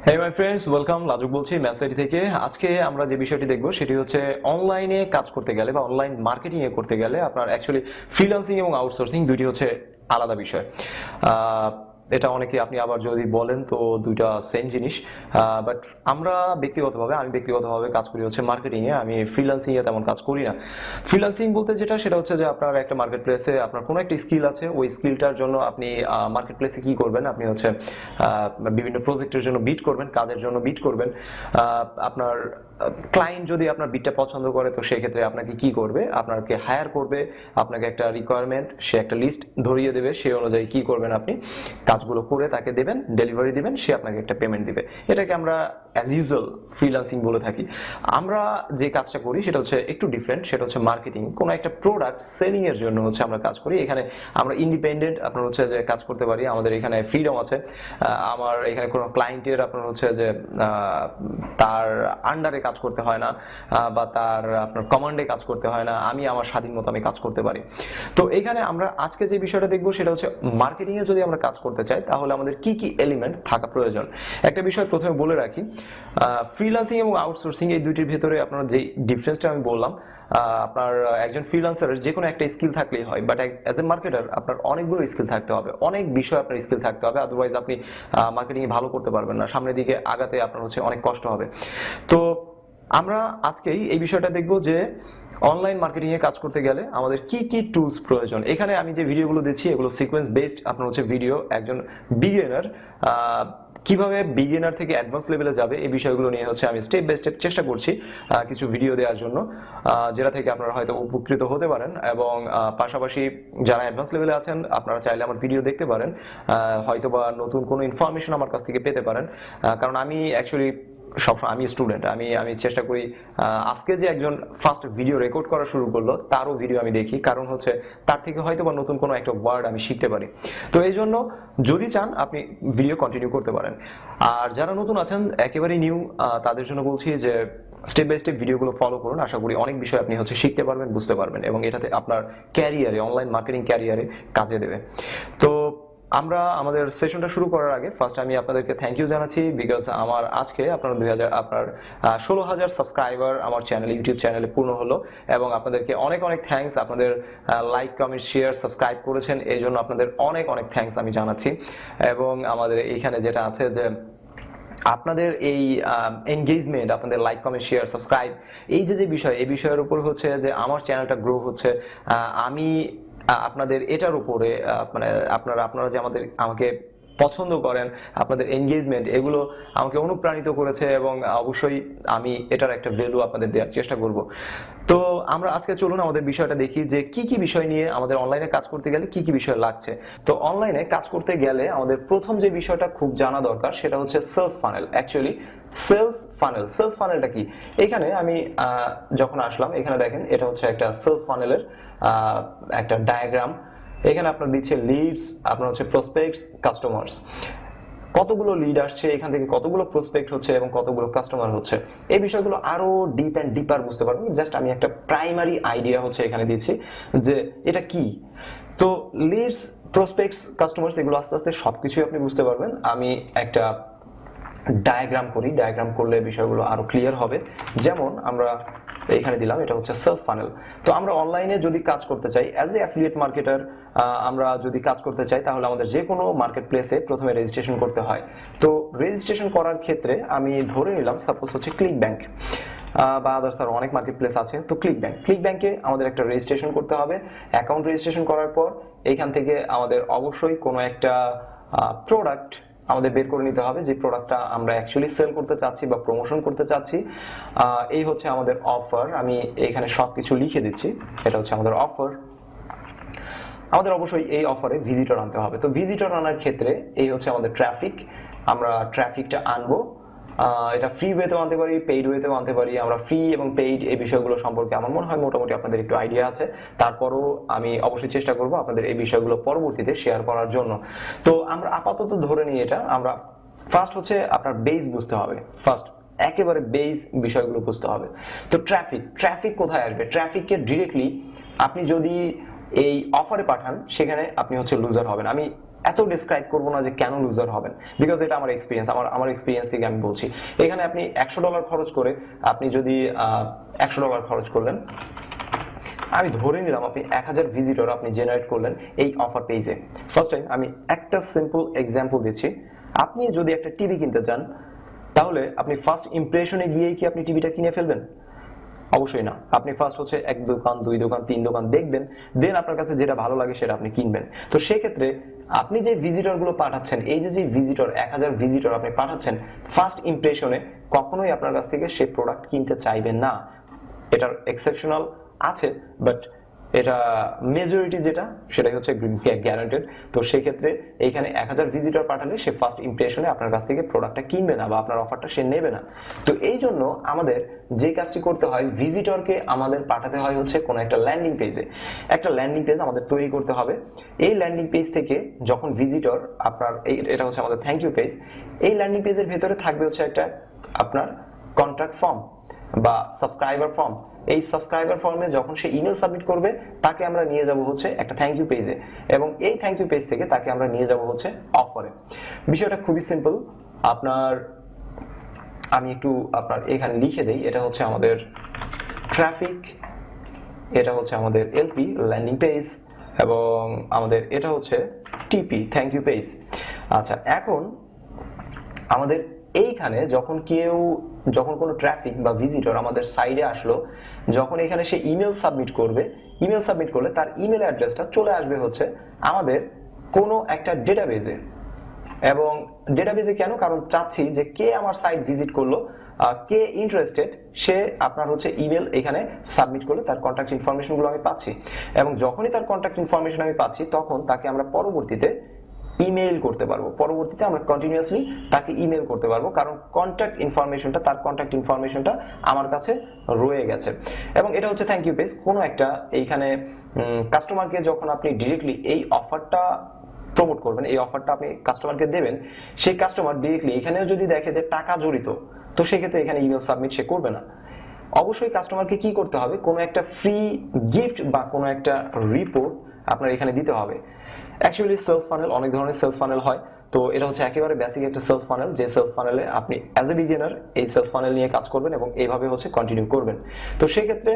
Hey my friends, welcome. লাজুক বলছি ম্যাসাইটি থেকে। আজকে আমরা যে বিষয়টি দেখব সেটি হচ্ছে অনলাইনে কাজ করতে গেলে বা অনলাইন মার্কেটিং এ করতে গেলে আপনার অ্যাকচুয়ালি ফ্রিল্যান্সিং এবং আউটসোর্সিং দুইটি হচ্ছে আলাদা বিষয়। এটা অনেকে আপনি আবার যদি বলেন তো দুইটা সেম জিনিস। বাট আমি ব্যক্তিগতভাবে কাজ করি হচ্ছে মার্কেটিং এ, আমি ফ্রিল্যান্সিং এ তেমন কাজ করি না। ফ্রিল্যান্সিং বলতে সেটা হচ্ছে যে আপনার একটা মার্কেট প্লেসে আপনার কোনো একটা স্কিল আছে, ওই স্কিলটার জন্য আপনি মার্কেট প্লেসে কি করবেন, আপনি হচ্ছে বিভিন্ন প্রজেক্টের জন্য বিড করবেন, কাজের জন্য বিড করবেন। আপনার ক্লায়েন্ট যদি আপনার বিটটা পছন্দ করে তো সেক্ষেত্রে আপনাকে কি করবে, আপনাকে হায়ার করবে, আপনাকে একটা রিকোয়ারমেন্ট, সে একটা লিস্ট ধরিয়ে দেবে, সেই অনুযায়ী কি করবেন আপনি কাজগুলো করে তাকে দেবেন, ডেলিভারি দিবেন, সে আপনাকে একটা পেমেন্ট দিবে। এটাকে আমরা অ্যাজ ইউজুয়াল ফ্রিল্যান্সিং বলে থাকি। আমরা যে কাজটা করি সেটা হচ্ছে একটু ডিফারেন্ট, সেটা হচ্ছে মার্কেটিং। কোনো একটা প্রোডাক্ট সেলিং এর জন্য হচ্ছে আমরা কাজ করি। এখানে আমরা ইন্ডিপেন্ডেন্ট আপনার হচ্ছে যে কাজ করতে পারি, আমাদের এখানে ফ্রিডম আছে। আমার এখানে কোনো ক্লায়েন্টের আপনার হচ্ছে যে তার আন্ডারে কাজ করতে হয় না বা তার আপনার কমান্ডে কাজ করতে হয় না, আমি আমার স্বাধীন মতো আমি কাজ করতে পারি। তো এখানে আমরা আজকে যে বিষয়টা দেখবো সেটা হচ্ছে মার্কেটিং এ যদি আমরা কাজ করতে চাই তাহলে আমাদের কি কি এলিমেন্ট থাকা প্রয়োজন। একটা বিষয় প্রথমে বলে রাখি, ফ্রিল্যান্সিং এবং আউটসোর্সিং এই দুইটির ভেতরে আপনার যে ডিফারেন্সটা আমি বললাম, আপনার একজন ফ্রিল্যান্সারের যে কোনো একটা স্কিল থাকলেই হয়, বাট অ্যাজ এ মার্কেটার আপনার অনেকগুলো স্কিল থাকতে হবে, অনেক বিষয় আপনার স্কিল থাকতে হবে, আদারওয়াইজ আপনি মার্কেটিং ভালো করতে পারবেন না, সামনের দিকে আগাতে আপনার হচ্ছে অনেক কষ্ট হবে। তো আমরা আজকেই এই বিষয়টা দেখব যে অনলাইন মার্কেটিং এ কাজ করতে গেলে আমাদের কি কি টুলস প্রয়োজন। এখানে আমি যে ভিডিওগুলো দিচ্ছি এগুলো সিকোয়েন্স বেসড আপনার হচ্ছে ভিডিও। একজন বিগিনার কিভাবে বিগিনার থেকে অ্যাডভান্স লেভেলে যাবে এই বিষয়গুলো নিয়ে হচ্ছে আমি স্টেপ বাই স্টেপ চেষ্টা করছি কিছু ভিডিও দেওয়ার জন্য, যেটা থেকে আপনারা হয়তো উপকৃত হতে পারেন। এবং পাশাপাশি যারা অ্যাডভান্স লেভেলে আছেন আপনারা চাইলে আমার ভিডিও দেখতে পারেন, হয়তোবা নতুন কোনো ইনফরমেশন আমার কাছ থেকে পেতে পারেন। কারণ আমি অ্যাকচুয়ালি আমি স্টুডেন্ট, আমি চেষ্টা করি আজকে যে একজন ফার্স্ট ভিডিও রেকর্ড করা শুরু করলো তারও ভিডিও আমি দেখি, কারণ হচ্ছে তার থেকে হয়তো বা নতুন কোনো একটা ওয়ার্ড আমি শিখতে পারি। তো এই জন্য যদি চান আপনি ভিডিও কন্টিনিউ করতে পারেন। আর যারা নতুন আছেন একেবারে নিউ, তাদের জন্য বলছি যে স্টেপ বাই স্টেপ ভিডিওগুলো ফলো করুন। আশা করি অনেক বিষয় আপনি হচ্ছে শিখতে পারবেন, বুঝতে পারবেন এবং এটাতে আপনার ক্যারিয়ারে, অনলাইন মার্কেটিং ক্যারিয়ারে কাজে দেবে। তো আমরা আমাদের সেশনটা শুরু করার আগে ফার্স্ট আমি আপনাদেরকে থ্যাংক ইউ জানাচ্ছি, বিকজ আমার আজকে আপনার 16,000 সাবস্ক্রাইবার আমার চ্যানেল, ইউটিউব চ্যানেলে পূর্ণ হলো। এবং আপনাদেরকে অনেক অনেক থ্যাঙ্কস, আপনাদের লাইক, কমেন্ট, শেয়ার, সাবস্ক্রাইব করেছেন, এই জন্য আপনাদের অনেক অনেক থ্যাঙ্কস আমি জানাচ্ছি। এবং আমাদের এইখানে যেটা আছে যে আপনাদের এই এনগেজমেন্ট, আপনাদের লাইক, কমেন্ট, শেয়ার, সাবস্ক্রাইব, এই যে বিষয়, এই বিষয়ের উপর হচ্ছে যে আমার চ্যানেলটা গ্রো হচ্ছে। আমি আপনাদের এটার উপরে মানে আপনারা যে আমাকে পছন্দ করেন, আপনাদের এনগেজমেন্ট, এগুলো আমাকে অনুপ্রাণিত করেছে এবং অবশ্যই আমি এটার একটা ভ্যালু আপনাদের দেওয়ার চেষ্টা করব। তো আমরা আজকে চলুন আমাদের বিষয়টা দেখি যে কি কি বিষয় নিয়ে আমাদের অনলাইনে কাজ করতে গেলে কি কি বিষয় লাগছে। তো অনলাইনে কাজ করতে গেলে আমাদের প্রথম যে বিষয়টা খুব জানা দরকার সেটা হচ্ছে সেলস ফানেল। অ্যাকচুয়ালি সেলস ফানেলটা কি, এখানে আমি যখন আসলাম এখানে দেখেন এটা হচ্ছে একটা সেলস ফানেলের একটা ডায়াগ্রাম। এখানে আপনার দিচ্ছে লিডস, আপনার হচ্ছে প্রসপেক্টস, কাস্টমার্স। কতগুলো লিড আসছে, এখান থেকে কতগুলো প্রসপেক্ট হচ্ছে এবং কতগুলো কাস্টমার হচ্ছে, এই বিষয়গুলো আরো ডিপ অ্যান্ড ডিপার বুঝতে পারবেন। জাস্ট আমি একটা প্রাইমারি আইডিয়া হচ্ছে এখানে দিচ্ছি যে এটা কি। তো লিডস, প্রসপেক্টস, কাস্টমার্স এগুলো আস্তে আস্তে সবকিছুই আপনি বুঝতে পারবেন। আমি একটা ডায়াগ্রাম করি, ডায়াগ্রাম করলে বিষয়গুলো আরো ক্লিয়ার হবে। যেমন আমরা এখানে দিলাম এটা হচ্ছে সেলস ফানেল। তো আমরা অনলাইনে যদি কাজ করতে চাই অ্যাজ এ অ্যাফিলিয়েট মার্কেটার, আমরা যদি কাজ করতে চাই তাহলে আমাদের যে কোনো মার্কেট প্লেসে প্রথমে রেজিস্ট্রেশন করতে হয়। তো রেজিস্ট্রেশন করার ক্ষেত্রে আমি ধরে নিলাম সাপোজ হচ্ছে ক্লিক ব্যাংক বা আদার্স আরো অনেক মার্কেট প্লেস আছে। তো ক্লিক ব্যাংকে আমাদের একটা রেজিস্ট্রেশন করতে হবে। অ্যাকাউন্ট রেজিস্ট্রেশন করার পর এইখান থেকে আমাদের অবশ্যই কোনো একটা প্রোডাক্ট আমাদের বের করে নিতে হবে, যে প্রোডাক্টটা আমরা অ্যাকচুয়ালি সেল করতে চাচ্ছি বা প্রমোশন করতে চাচ্ছি। এই হচ্ছে আমাদের অফার, আমি এখানে সবকিছু লিখে দিচ্ছি। এটা হচ্ছে আমাদের অফার। আমাদের অবশ্যই এই অফারে ভিজিটর আনতে হবে। তো ভিজিটর আনার ক্ষেত্রে এই হচ্ছে আমাদের ট্রাফিক, আমরা ট্রাফিকটা আনবো। এটা ফ্রি ওয়েতেও আনতে পারি, পেইড ওয়েতেও আনতে পারি। আমরা ফ্রি এবং পেইড এই বিষয়গুলো সম্পর্কে আমার মনে হয় মোটামুটি আপনাদের একটু আইডিয়া আছে। তারপরও আমি অবশ্যই চেষ্টা করব আপনাদের এই বিষয়গুলো পরবর্তীতে শেয়ার করার জন্য। তো আমরা আপাতত ধরে নিই এটা, আমরা ফার্স্ট হচ্ছে আপনার বেস বুঝতে হবে, ফার্স্ট একেবারে বেস বিষয়গুলো বুঝতে হবে। তো ট্রাফিক কোথায় আসবে? ট্রাফিককে ডিরেক্টলি আপনি যদি এই অফারে পাঠান সেখানে আপনি হচ্ছে লুজার হবেন। আমি এত ডেসক্রাইব করবো না যে কেন লুজার হবেন, বিকজ এটা আমার এক্সপিরিয়েন্স, আমার এক্সপিরিয়েন্স থেকে আমি বলছি। এখানে আপনি $100 খরচ করে আপনি যদি $100 খরচ করলেন, আমি ধরে নিলাম আপনি 1000 ভিজিটর আপনি জেনারেট করলেন এই অফার পেজে। ফার্স্ট টাইম আমি একটা সিম্পল এক্সাম্পল দিচ্ছি। আপনি যদি একটা টিভি কিনতে চান, তাহলে আপনি ফার্স্ট ইমপ্রেশনে গিয়েই কি আপনি টিভিটা কিনে ফেলবেন? অবশ্যই না। আপনি ফার্স্ট হচ্ছে 1 দোকান, 2 দোকান, 3 দোকান দেখবেন, দেন আপনার কাছে যেটা ভালো লাগে সেটা আপনি কিনবেন। তো সেক্ষেত্রে আপনি যে ভিজিটর গুলো পাঠাচ্ছেন, এই যে ভিজিটর 1000 ভিজিটর আপনি পাঠাচ্ছেন, ফার্স্ট ইমপ্রেশনে কখনোই আপনার কাছ থেকে সেই প্রোডাক্ট কিনতে চাইবেন না। এটার এক্সেপশনাল আছে, বাট এটা মেজরিটি যেটা সেটাই হচ্ছে গ্যারান্টেড। তো সেই ক্ষেত্রে এইখানে 1000 ভিজিটর পাঠালে সে ফার্স্ট ইমপ্রেশনে আপনার কাছ থেকে প্রোডাক্টটা কিনবে না বা আপনার অফারটা সে নেবে না। তো এই জন্য আমাদের যে কাজটি করতে হয়, ভিজিটরকে আমাদের পাঠাতে হয় হচ্ছে কোনো একটা ল্যান্ডিং পেজে। একটা ল্যান্ডিং পেজ আমাদের তৈরি করতে হবে। এই ল্যান্ডিং পেজ থেকে যখন ভিজিটর আপনার এটা হচ্ছে আমাদের থ্যাংক ইউ পেজ, এই ল্যান্ডিং পেজের ভেতরে থাকবে হচ্ছে একটা আপনার কন্ট্যাক্ট ফর্ম বা সাবস্ক্রাইবার ফর্ম। এই সাবস্ক্রাইবার ফর্মে যখন সে ইমেল সাবমিট করবে, তাকে আমরা নিয়ে যাব হচ্ছে একটা থ্যাংক ইউ পেজে, এবং এই থ্যাংক ইউ পেজ থেকে তাকে আমরা নিয়ে যাব হচ্ছে অফারে। বিষয়টা খুবই সিম্পল। আমি একটু আপনার এখানে লিখে দেই। এটা হচ্ছে আমাদের ট্রাফিক, এটা হচ্ছে আমাদের এলপি ল্যান্ডিং পেজ, এবং আমাদের এটা হচ্ছে টিপি থ্যাংক ইউ পেজ। আচ্ছা, এখন আমাদের এইখানে যখন কোনো ট্রাফিক বা ভিজিটর আমাদের সাইডে আসলো, যখন এখানে সে ইমেল সাবমিট করবে, ইমেল সাবমিট করলে তার ইমেল অ্যাড্রেসটা চলে আসবে হচ্ছে আমাদের কোনো একটা ডেটাবেজে। এবং ডেটাবেজে কেন? কারণ চাচ্ছি যে কে আমার সাইট ভিজিট করলো, কে ইন্টারেস্টেড, সে আপনার হচ্ছে ইমেল এখানে সাবমিট করলে তার কন্ট্যাক্ট ইনফরমেশনগুলো আমি পাচ্ছি। এবং যখনই তার কন্ট্যাক্ট ইনফরমেশন আমি পাচ্ছি, তখন তাকে আমরা পরবর্তীতে ইমেইল করতে পারবো। পরবর্তীতে আমরা কন্টিনিউয়াসলি তাকে ইমেল করতে পারবো, কারণ তার কন্ট্যাক্ট ইনফরমেশনটা আমার কাছে রয়ে গেছে। এবং এটা হচ্ছে থ্যাংক ইউ পেজ। কোনো একটা এইখানে কাস্টমারকে যখন আপনি ডিরেক্টলি এই অফারটা প্রমোট করবেন, এই অফারটা আপনি কাস্টমারকে দেবেন, সেই কাস্টমার ডিরেক্টলি এখানেও যদি দেখে যে টাকা জড়িত, তো সেক্ষেত্রে এখানে ইমেল সাবমিট সে করবে না। অবশ্যই কাস্টমারকে কি করতে হবে, কোনো একটা ফ্রি গিফট বা কোনো একটা রিপোর্ট আপনার এখানে দিতে হবে। অ্যাকচুয়ালি সেলস ফানেল, অনেক ধরনের সেলস ফানেল হয়। তো এটা হচ্ছে একেবারে বেসিক একটা সেলস ফানেল, যে সেলস ফানেলে আপনি অ্যাজ এ বিগিনার এই সেলস ফানেল নিয়ে কাজ করবেন এবং এইভাবে হচ্ছে কন্টিনিউ করবেন। তো সেই ক্ষেত্রে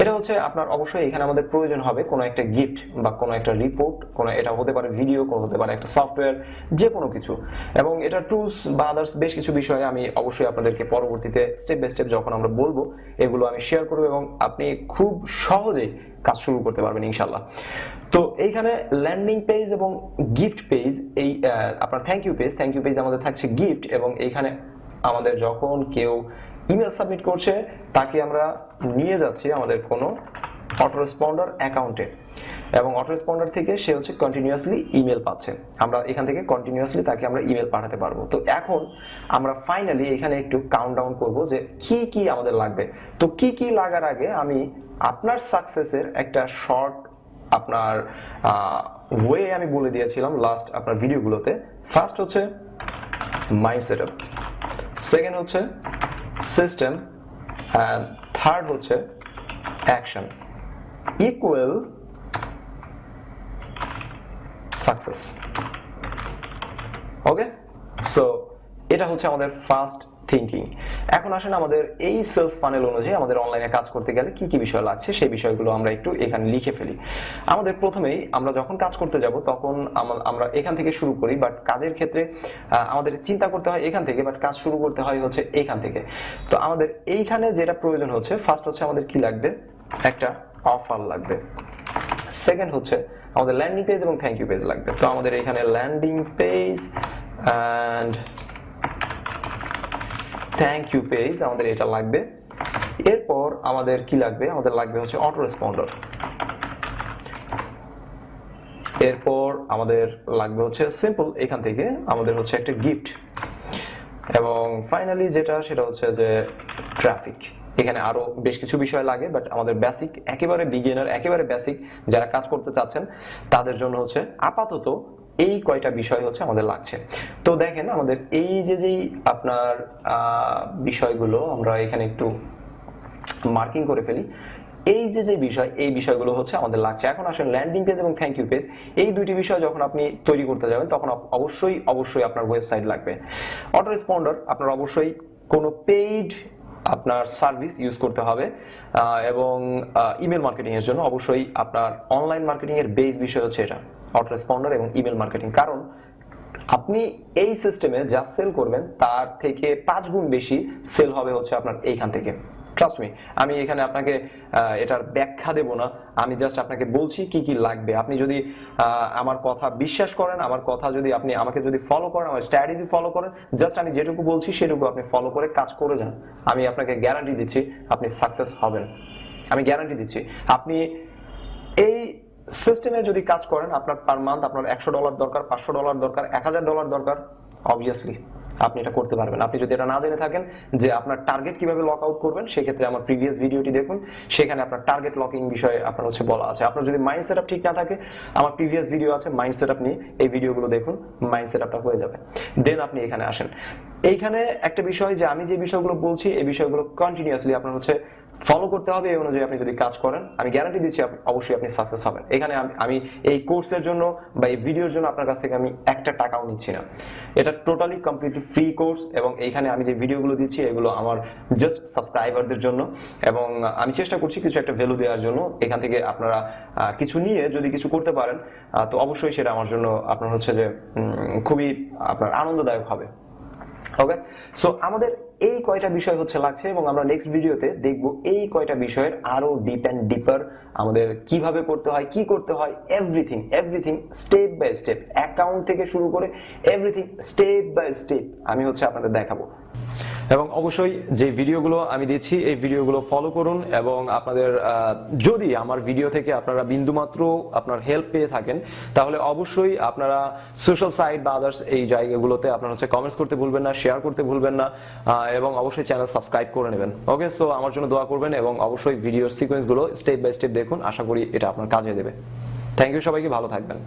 এটা হচ্ছে আপনার অবশ্যই এখানে আমাদের প্রয়োজন হবে কোনো একটা গিফট বা কোনো একটা রিপোর্ট, এটা হতে পারে ভিডিও, কোনো হতে পারে একটা সফটওয়্যার, যে কোনো কিছু। এবং এটা টুলস বা আদার্স বেশ কিছু বিষয়ে আমি অবশ্যই আপনাদেরকে পরবর্তীতে স্টেপ বাই স্টেপ যখন আমরা বলবো, এগুলো আমি শেয়ার করবো এবং আপনি খুব সহজেই কাজ শুরু করতে পারবেন ইনশাল্লাহ। তো এইখানে ল্যান্ডিং পেজ এবং গিফট পেজ, এই আপনার থ্যাংক ইউ পেজ আমাদের থাকছে গিফট, এবং এইখানে আমাদের যখন কেউ ইমেল সাবমিট করছে, তাকে আমরা নিয়ে যাচ্ছি আমাদের কোনো অটোরেসপন্ডার অ্যাকাউন্টে, এবং অটোরেসপন্ডার থেকে সে হচ্ছে কন্টিনিউয়াসলি ইমেল পাচ্ছে। আমরা এখান থেকে কন্টিনিউয়াসলি তাকে আমরা ইমেল পাঠাতে পারবো। তো এখন আমরা ফাইনালি এখানে একটু কাউন্টডাউন করব যে কি কি আমাদের লাগবে। তো কি কি লাগার আগে আমি আপনার সাকসেসের একটা শর্ট আপনার ওয়ে আমি বলে দিয়েছিলাম লাস্ট আপনার ভিডিওগুলোতে। ফার্স্ট হচ্ছে মাইন্ড সেটআপ, সেকেন্ড হচ্ছে সিস্টেম, অ্যান্ড থার্ড হচ্ছে অ্যাকশন ইকুয়াল সাকসেস। ওকে, সো এটা হচ্ছে আমাদের ফার্স্ট থিঙ্কিং। এখন আসেন আমাদের এই সেলস ফানেল অনুযায়ী আমাদের অনলাইনে কাজ করতে গেলে কি কি বিষয় লাগছে সেই বিষয়গুলো আমরা একটু এখানে লিখে ফেলি। আমাদের প্রথমেই আমরা যখন কাজ করতে যাব তখন আমরা এখান থেকে শুরু করি, বাট কাজের ক্ষেত্রে আমাদের চিন্তা করতে হয় এখান থেকে, বাট কাজ শুরু করতে হয় হচ্ছে এখান থেকে। তো আমাদের এইখানে যেটা প্রয়োজন হচ্ছে, ফার্স্ট হচ্ছে আমাদের কি লাগবে, একটা অফার লাগবে। সেকেন্ড হচ্ছে আমাদের ল্যান্ডিং পেজ এবং থ্যাংক ইউ পেজ লাগবে। তো আমাদের এখানে landing page and thank you page আমাদের এটা লাগবে। এরপর আমাদের কি লাগবে, আমাদের লাগবে হচ্ছে অটোরেসপন্ডার। এরপর আমাদের লাগবে হচ্ছে সিম্পল, এখান থেকে আমাদের হচ্ছে একটা গিফট, এবং ফাইনালি যেটা সেটা হচ্ছে যে ট্রাফিক। এখানে আরো বেশ কিছু বিষয় লাগে, বাট আমাদের বেসিক, একেবারে বিগিনার, একেবারে বেসিক যারা কাজ করতে চাচ্ছেন তাদের জন্য হচ্ছে আপাতত এই কয়টা বিষয় হচ্ছে আমাদের লাগছে। তো দেখেন আমাদের এই যেই আপনার বিষয়গুলো আমরা এখানে একটু মার্কিং করে ফেলি। এই যে বিষয়, এই বিষয়গুলো হচ্ছে আমাদের লাগছে। এখন আসেন ল্যান্ডিং পেজ এবং থ্যাংক ইউ পেজ, এই দুইটি বিষয় যখন আপনি তৈরি করতে যাবেন তখন অবশ্যই আপনার ওয়েবসাইট লাগবে। অটো রেসপন্ডার আপনার অবশ্যই কোনো পেইড আপনার সার্ভিস ইউজ করতে হবে, এবং ইমেল মার্কেটিং এর জন্য অবশ্যই আপনার অনলাইন মার্কেটিং এর বেস বিষয় হচ্ছে এটা, অটো রেসপন্ডার এবং ইমেল মার্কেটিং। কারণ আপনি এই সিস্টেমে যা সেল করবেন তার থেকে 5 গুণ বেশি সেল হবে হচ্ছে আপনার এইখান থেকে। ট্রাস্ট মি, আমি এখানে আপনাকে এটার ব্যাখ্যা দেব না, আমি জাস্ট আপনাকে বলছি কি কি লাগবে। আপনি যদি আমার কথা বিশ্বাস করেন, আমার কথা যদি আপনি আমাকে যদি ফলো করেন, আমার স্ট্র্যাটেজি ফলো করেন, জাস্ট আমি যেটুকু বলছি সেটুকু আপনি ফলো করে কাজ করে যান, আমি আপনাকে গ্যারান্টি দিচ্ছি আপনি সাকসেস হবেন। আমি গ্যারান্টি দিচ্ছি আপনি এই সিস্টেমে যদি কাজ করেন, আপনার পার মান্থ আপনার $100 দরকার, $500 দরকার, $1000 দরকার, অবভিয়াসলি আপনি এটা করতে পারবেন। আপনি যদি এটা না জেনে থাকেন যে আপনার টার্গেট কিভাবে লক আউট করবেন, সেক্ষেত্রে আমার প্রিভিয়াস ভিডিওটি দেখুন, সেখানে আপনার টার্গেট লকিং বিষয়ে আপনার হচ্ছে বলা আছে। আপনার যদি মাইন্ড সেটআপ ঠিক না থাকে, আমার প্রিভিয়াস ভিডিও আছে মাইন্ড সেটআপ নিয়ে, এই ভিডিওগুলো দেখুন, মাইন্ড সেটআপটা হয়ে যাবে। দেন আপনি এখানে আসেন। এইখানে একটা বিষয় যে আমি যে বিষয়গুলো বলছি এই বিষয়গুলো কন্টিনিউয়াসলি আপনার হচ্ছে ফলো করতে হবে। এই অনুযায়ী আপনি যদি কাজ করেন, আমি গ্যারান্টি দিচ্ছি অবশ্যই আপনি সাকসেস হবেন। এখানে আমি এই কোর্সের জন্য বা এই ভিডিওর জন্য আপনার কাছ থেকে আমি একটা টাকাও নিচ্ছি না, এটা টোটালি কমপ্লিটলি ফ্রি কোর্স। এবং এইখানে আমি যে ভিডিওগুলো দিচ্ছি এগুলো আমার জাস্ট সাবস্ক্রাইবারদের জন্য, এবং আমি চেষ্টা করছি কিছু একটা ভ্যালু দেওয়ার জন্য। এখান থেকে আপনারা কিছু নিয়ে যদি কিছু করতে পারেন তো অবশ্যই সেটা আমার জন্য আপনার হচ্ছে যে খুবই আপনার আনন্দদায়ক হবে। ওকে, সো আমাদের এই কয়টা বিষয় হচ্ছে লাগছে, এবং আমরা নেক্সট ভিডিওতে দেখব এই কয়টা বিষয়ের আরো ডিপ এন্ড ডিপার আমাদের কিভাবে করতে হয়, কি করতে হয়, everything step by step, account থেকে শুরু করে এভরিথিং স্টেপ বাই স্টেপ আমি হচ্ছে আপনাদের দেখাবো। এবং অবশ্যই যে ভিডিওগুলো আমি দিচ্ছি এই ভিডিওগুলো ফলো করুন, এবং আপনাদের যদি আমার ভিডিও থেকে আপনারা বিন্দুমাত্র আপনার হেল্প পেয়ে থাকেন তাহলে অবশ্যই আপনারা সোশ্যাল সাইট বা আদার্স এই জায়গাগুলোতে আপনারা হচ্ছে কমেন্টস করতে ভুলবেন না, শেয়ার করতে ভুলবেন না, এবং অবশ্যই চ্যানেল সাবস্ক্রাইব করে নেবেন। ওকে, সো আমার জন্য দোয়া করবেন, এবং অবশ্যই ভিডিওর সিকোয়েন্সগুলো স্টেপ বাই স্টেপ দেখুন, আশা করি এটা আপনার কাজে দেবে। থ্যাংক ইউ, সবাইকে ভালো থাকবেন।